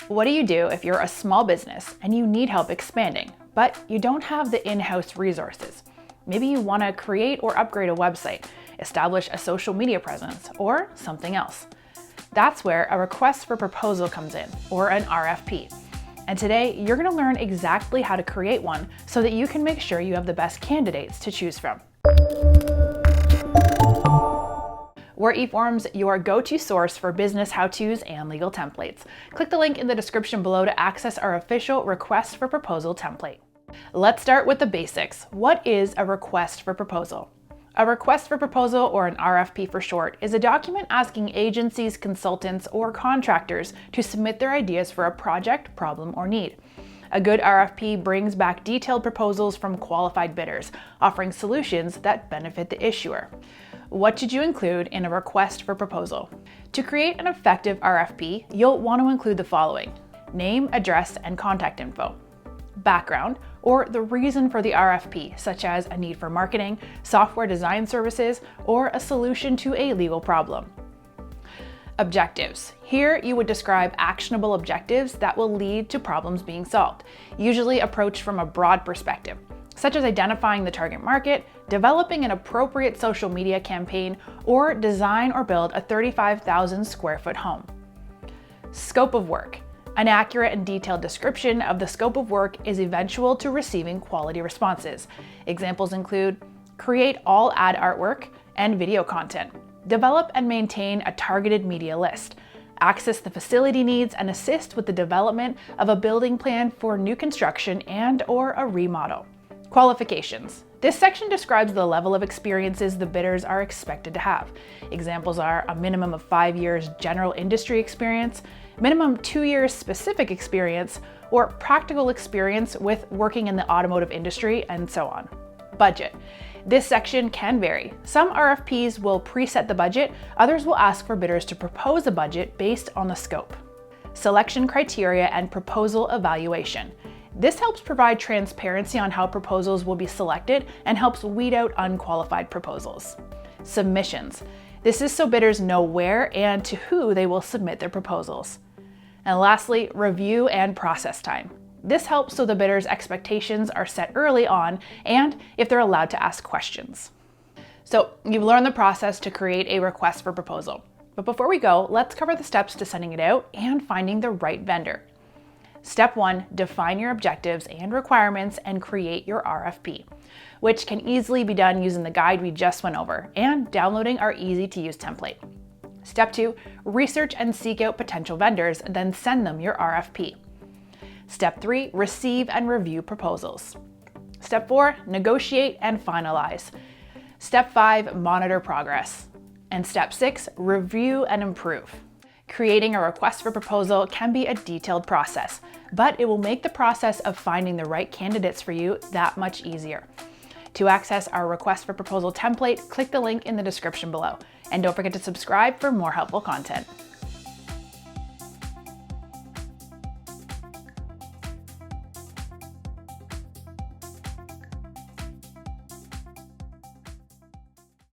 What do you do if you're a small business and you need help expanding, but you don't have the in-house resources? Maybe you want to create or upgrade a website, establish a social media presence, or something else. That's where a request for proposal comes in, or an RFP. And today, you're going to learn exactly how to create one so that you can make sure you have the best candidates to choose from. We're eForms, your go-to source for business how-tos and legal templates. Click the link in the description below to access our official request for proposal template. Let's start with the basics. What is a request for proposal? A request for proposal, or an RFP for short, is a document asking agencies, consultants, or contractors to submit their ideas for a project, problem, or need. A good RFP brings back detailed proposals from qualified bidders, offering solutions that benefit the issuer. What should you include in a request for proposal? To create an effective RFP, you'll want to include the following: name, address, and contact info. Background, or the reason for the RFP, such as a need for marketing, software design services, or a solution to a legal problem. Objectives. Here you would describe actionable objectives that will lead to problems being solved, usually approached from a broad perspective, such as identifying the target market, developing an appropriate social media campaign, or design or build a 35,000 square foot home. Scope of work. An accurate and detailed description of the scope of work is eventual to receiving quality responses. Examples include create all ad artwork and video content, develop and maintain a targeted media list, access the facility needs and assist with the development of a building plan for new construction and/or a remodel. Qualifications. This section describes the level of experiences the bidders are expected to have. Examples are a minimum of 5 years general industry experience, minimum 2 years specific experience, or practical experience with working in the automotive industry, and so on. Budget. This section can vary. Some RFPs will preset the budget, others will ask for bidders to propose a budget based on the scope. Selection criteria and proposal evaluation. This helps provide transparency on how proposals will be selected and helps weed out unqualified proposals. Submissions. This is so bidders know where and to who they will submit their proposals. And lastly, review and process time. This helps so the bidders' expectations are set early on and if they're allowed to ask questions. So you've learned the process to create a request for proposal. But before we go, let's cover the steps to sending it out and finding the right vendor. Step 1, define your objectives and requirements and create your RFP, which can easily be done using the guide we just went over and downloading our easy-to-use template. Step 2, research and seek out potential vendors, then send them your RFP. Step 3, receive and review proposals. Step 4, negotiate and finalize. Step 5, monitor progress. And Step 6, review and improve. Creating a request for proposal can be a detailed process, but it will make the process of finding the right candidates for you that much easier. To access our request for proposal template, click the link in the description below. And don't forget to subscribe for more helpful content.